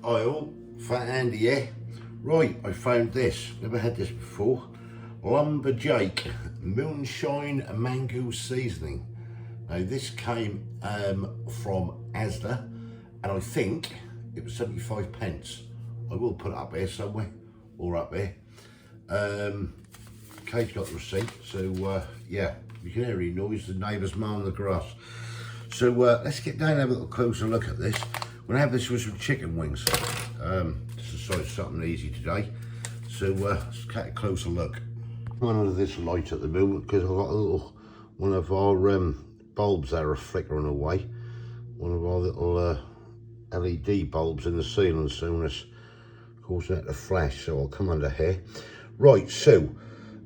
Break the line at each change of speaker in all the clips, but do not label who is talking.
Oil, Fat Andy here. Right, I found this, never had this before. Lumber Jake Moonshine Mango Seasoning. Now this came from Asda, and I think it was 75 pence. I will put it up here somewhere, or up there. Kate's got the receipt, so yeah, you can hear any noise, the neighbours mowing the grass. So let's get down and have a little closer look at this. We're gonna have this with some chicken wings. Just decided something easy today. So let's take a closer look. I'm under this light at the moment because I've got a little, one of our bulbs that are flickering away. One of our little LED bulbs in the ceiling, so it's causing it to flash, so I'll come under here. Right, so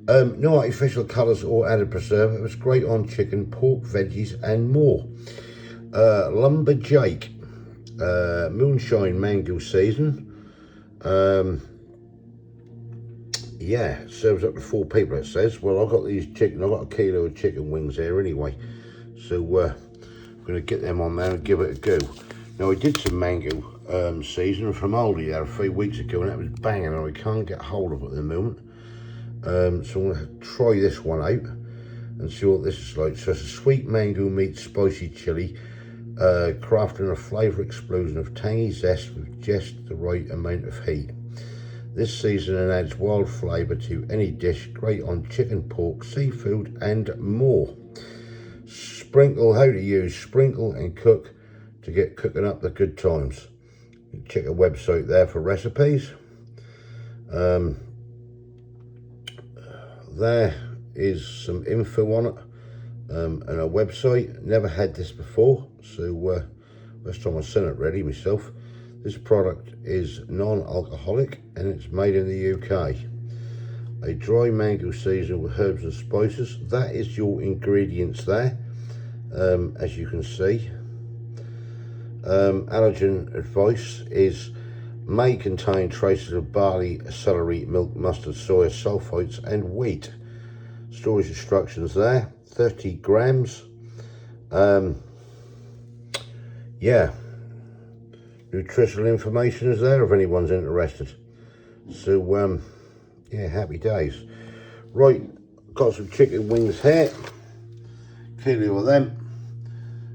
no artificial colours or added preservatives, great on chicken, pork, veggies and more. Lumber Jake Moonshine Mango Season. Yeah, serves up to 4 people, it says. Well, I've got these chicken, I've got a kilo of chicken wings here anyway, so I'm going to get them on there and give it a go. Now, I did some mango seasoning from Aldi there a few weeks ago, and that was banging, and I can't get hold of it at the moment. So I'm going to try this one out and see what this is like. So it's a sweet mango meat spicy chili, crafting a flavour explosion of tangy zest with just the right amount of heat. This seasoning adds wild flavour to any dish, great on chicken, pork, seafood and more. Sprinkle, how to use, sprinkle and cook to get cooking up the good times. Check the website there for recipes. There is some info on it and a website. Never had this before, so first time I've seen it ready myself. This product is non-alcoholic and it's made in the UK. A dry mango season with herbs and spices. That is your ingredients there, as you can see. Allergen advice is may contain traces of barley, celery, milk, mustard, soya, sulfites and wheat. Storage instructions there, 30 grams. Yeah, nutritional information is there if anyone's interested. So yeah, happy days. Right, got some chicken wings here, kilo of them.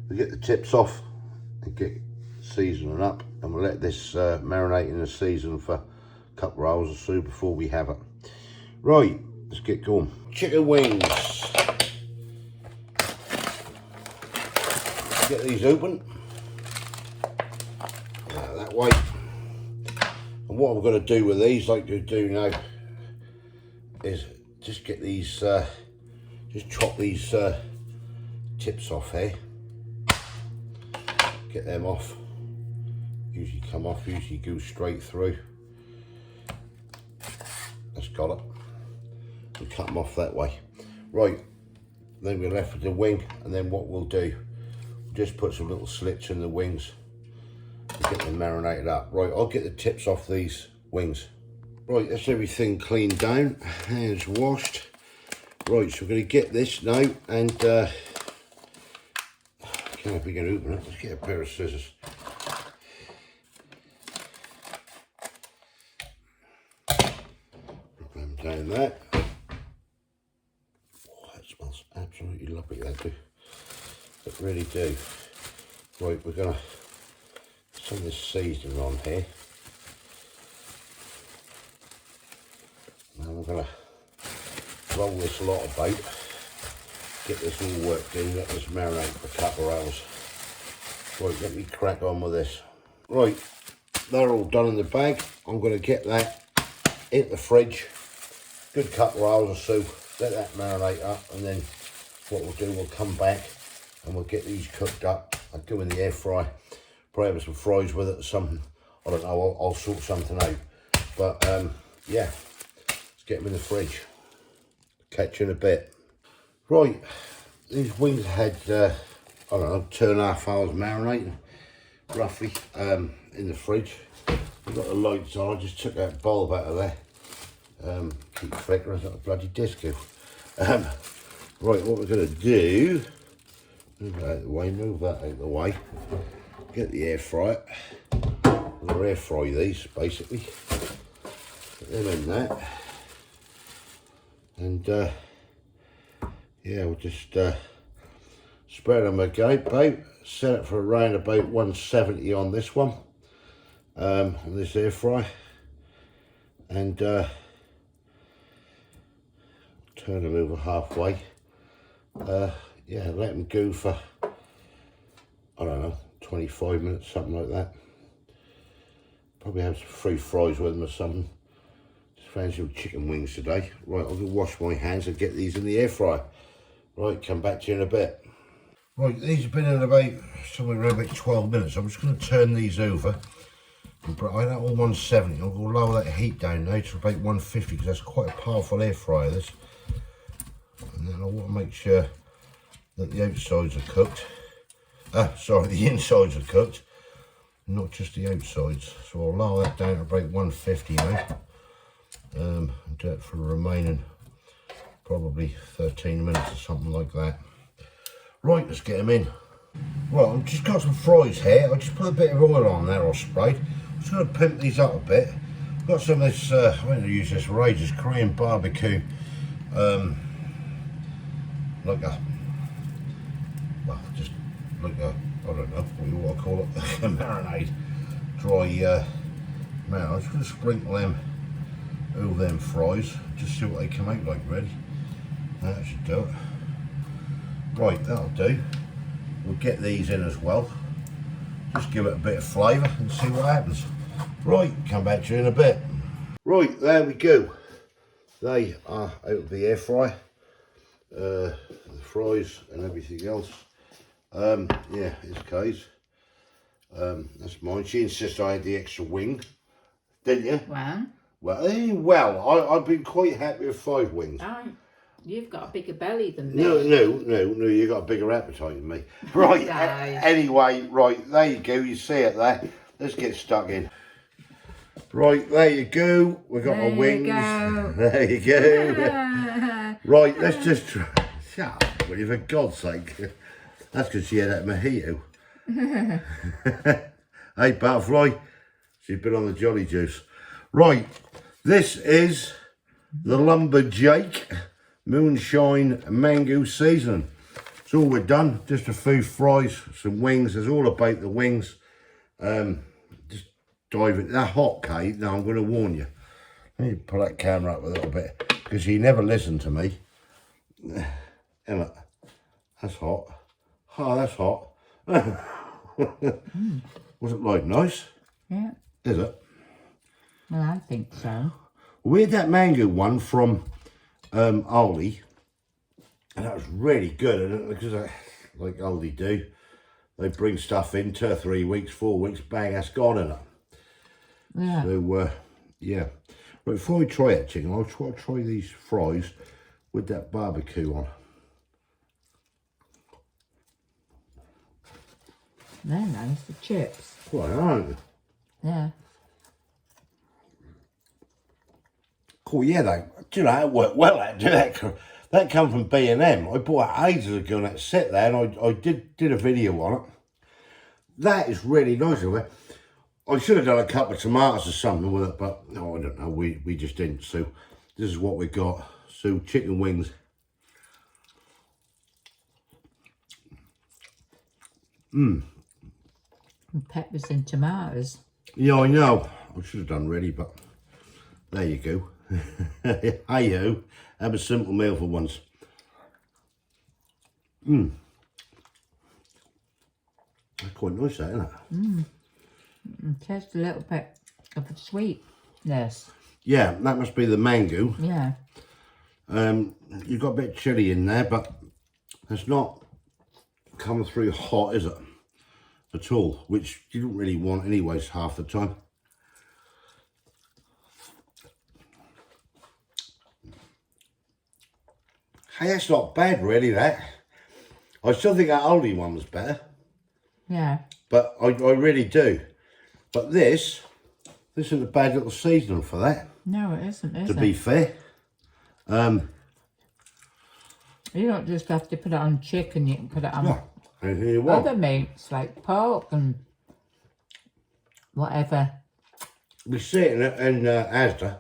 We get the tips off and get seasoning up, and we'll let this marinate in the season for a couple of hours or so before we have it. Right, let's get going. Chicken wings. Get these open. That way. And what I'm going to do with these, like to do now, is just get these, just chop these tips off here. Get them off. Usually come off, usually go straight through. That's got it. We'll cut them off that way. Right, then we're left with the wing, and then what we'll do, we'll just put some little slits in the wings and get them marinated up. Right, I'll get the tips off these wings. Right, that's everything cleaned down, hands washed. Right, so we're going to get this now, and I can't know if we can open it. Let's get a pair of scissors. Put them down there. Oh, that smells absolutely lovely, that do. It really do. Right, we're going to put some of this seasoning on here. Now we're going to roll this lot about. Get this all worked in, let this marinate for a couple of hours. Right, let me crack on with this. Right, they're all done in the bag. I'm going to get that in the fridge, good couple of hours or so, let that marinate up, and then what we'll do, we'll come back and we'll get these cooked up. I'll go in the air fry, probably have some fries with it or something. I don't know, I'll sort something out. But yeah, let's get them in the fridge. Catch you in a bit. Right, these wings had, I don't know, 2.5 hours marinating, roughly, in the fridge. We've got the lights on, I just took that bulb out of there. Keep flickering, it's like a bloody disco. Right, what we're going to do, move that out of the way, get the air fryer. I'll air fry these basically. Put them in that. And yeah, we'll just spread them about. Set it for around about 170 on this one, on this air fry. And turn them over halfway. Yeah, let them go for, I don't know, 25 minutes, something like that. Probably have some free fries with them or something. Just fancy some chicken wings today. Right, I'll go wash my hands and get these in the air fryer. Right, come back to you in a bit. Right, these have been in about, somewhere around about 12 minutes. I'm just going to turn these over. I had that on 170. I'll go lower that heat down now to about 150 because that's quite a powerful air fryer, this. And then I want to make sure that the outsides are cooked. Sorry, the insides are cooked, not just the outsides. So I'll lower that down to about 150 now. And do it for the remaining probably 13 minutes or something like that. Right, let's get them in. Right, I've just got some fries here. I just put a bit of oil on there, or sprayed. I'm just going to pimp these up a bit. I've got some of this, I'm going to use this Rage's Korean barbecue, like a, well, just like a, I don't know what you want to call it, a marinade, dry marinade. I'm just going to sprinkle them over them fries, just see what they come out like, ready. That should do it. Right, that'll do. We'll get these in as well. Just give it a bit of flavour and see what happens. Right, come back to you in a bit. Right, there we go. They are out of the air fryer. The fries and everything else. Yeah, it's Kay's. That's mine. She insisted I had the extra wing, didn't you? Well, I've been quite happy with 5 wings.
Oh, you've got a bigger belly than me.
No, you've got a bigger appetite than me. Right, anyway, right, there you go, you see it there. Let's get stuck in. Right, there you go. We've got our wings. There you go. Right, let's just try. Shut up, will you, for God's sake. That's because she had that mojito. Hey, Butterfly. She's been on the Jolly Juice. Right, this is the Lumber Jake Moonshine Mango Seasoning. It's all we're done. Just a few fries, some wings. It's all about the wings. Just dive in. They're hot, Kate. Now I'm going to warn you. Let me pull that camera up a little bit because he never listened to me. Emma, that's hot. Oh, that's hot. Was it like nice?
Yeah.
Is it?
Well, I think so.
We had that mango one from Aldi, and that was really good. And because like Aldi do, they bring stuff in 2 or 3 weeks, 4 weeks, bang, that's gone in it.
Yeah.
So yeah. But before we try it, chicken, I'll try these fries with that barbecue on.
They're nice, the chips.
Quite, aren't they?
Yeah.
Cool, yeah, do you know, that worked well, that come from B&M. I bought it ages ago and it sat there, and I did a video on it. That is really nice of it. I should have done a couple of tomatoes or something with it, but no, I don't know, we just didn't. So this is what we got. So chicken wings.
And peppers and tomatoes.
Yeah, I know. I should have done ready, but there you go. Hey-ho, have a simple meal for once. That's quite nice, that, isn't it?
It tastes a little bit of a sweetness.
Yeah, that must be the mango.
Yeah.
You've got a bit of chilli in there, but it's not coming through hot, is it? At all, which you don't really want anyways half the time. Hey, that's not bad really, that. I still think that Aldi one was better.
Yeah.
But I really do. But this isn't a bad little seasoning for that.
No, it isn't, is it?
To be fair.
You don't just have to put it on chicken, you can put it on
Yeah, anything you want.
other meats like pork and whatever.
We sit in Asda,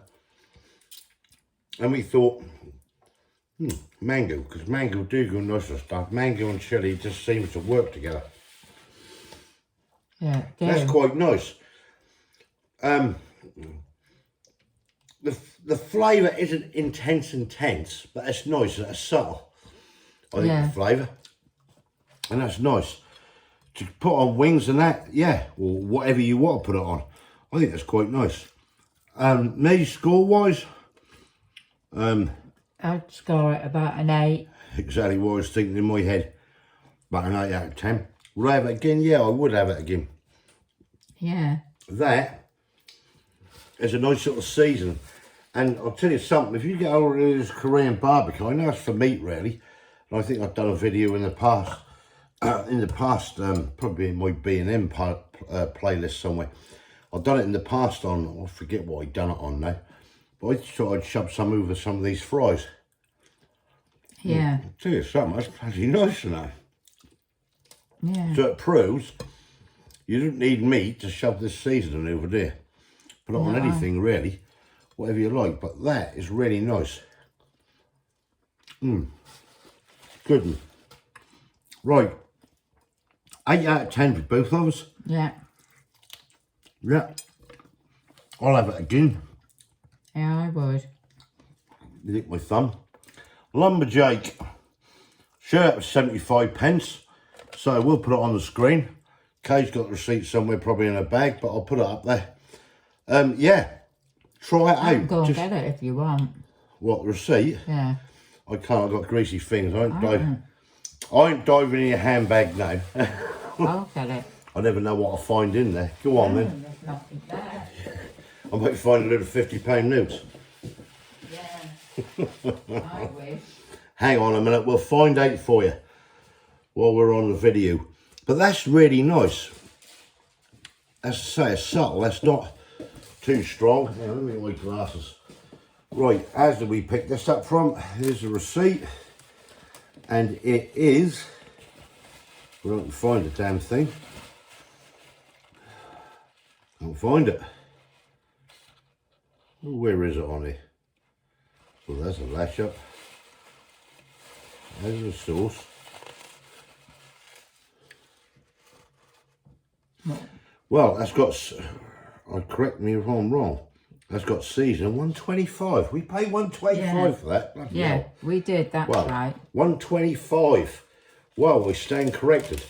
and we thought, mango, because mango do go nice and stuff. Mango and chilli just seems to work together.
Yeah,
That's quite nice. The flavour isn't intense, but it's nice, it's subtle. I think the flavour. And that's nice. To put on wings and that, yeah, or whatever you want to put it on. I think that's quite nice. Me, score-wise,
I'd score it about an 8.
exactly what I was thinking in my head. About an 8 out of 10. Would I have it again? Yeah, I would have it again.
Yeah.
That is a nice little season. And I'll tell you something, if you get over this Korean barbecue, I know it's for meat really, and I think I've done a video in the past, probably in my B&M playlist somewhere. I've done it in the past on, I forget what I've done it on now, but I just thought I'd shove some over some of these fries.
Yeah.
I'll tell you something, that's bloody nice now.
Yeah.
So it proves you don't need meat to shove this seasoning over there. Put it on anything really, whatever you like, but that is really nice. Good one. Right, 8 out of 10 for both of us.
Yeah.
Yeah, I'll have it again.
Yeah, I would.
You think my thumb? Lumber Jake. Shirt was 75 pence. So we'll put it on the screen. Kay's got the receipt somewhere, probably in her bag, but I'll put it up there. Yeah, try it out.
Go and get it if you want.
What, the receipt?
Yeah.
I can't, I've got greasy fingers. I ain't diving in your handbag now.
I'll get it.
I never know what I'll find in there. Go on then.
There's nothing there.
I might find a little £50 notes.
Yeah. I wish.
Hang on a minute, we'll find out for you while we're on the video. But that's really nice. As I say, it's subtle, that's not too strong. Now, let me get my glasses. Right, as did we pick this up from? Here's the receipt. And it is, we don't find the damn thing. Can't find it. Where is it on here? Well, there's a lash up. There's the sauce. Well, that's got, correct me if I'm wrong, that's got season 125. We paid 125 for that. Bloody
Yeah,
hell.
we did, that's right.
125. Well, we stand corrected.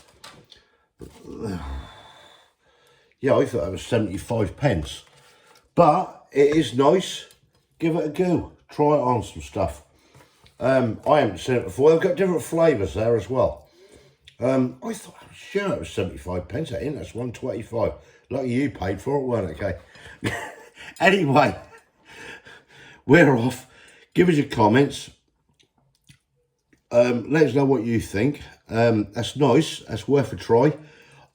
Yeah, I thought it was 75 pence. But it is nice. Give it a go. Try it on some stuff. I haven't seen it before. They've got different flavours there as well. I thought, I'm sure it was 75 pence. I think that's 125. Lucky you paid for it, weren't it, okay? Anyway, we're off. Give us your comments. Let us know what you think. That's nice. That's worth a try.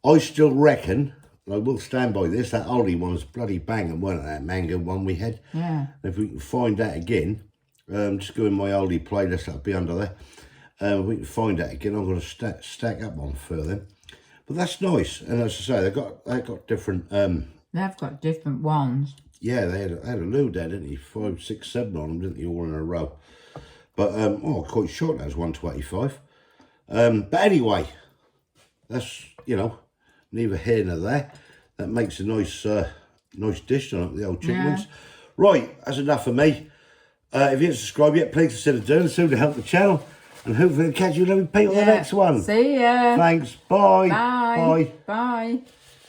I still reckon, I will stand by this, that Aldi one's bloody banging, weren't it? That mango one we had.
Yeah.
If we can find that again, just go in my Aldi playlist, that'll be under there. If we can find that again, I'm going to stack up one for them. But that's nice. And as I say, they've got different...
They've got different ones.
Yeah, they had a load there, didn't they? 5, 6, 7 on them, didn't they? All in a row. But, quite short, that was 125. But anyway, that's, you know, neither here nor there. That makes a nice nice dish on the old chicken wings. Right, that's enough for me. If you haven't subscribed yet, please consider doing so to help the channel. And hopefully I'll catch you lovely people on the next one.
See ya.
Thanks. Bye.
Bye.
Bye.
Bye.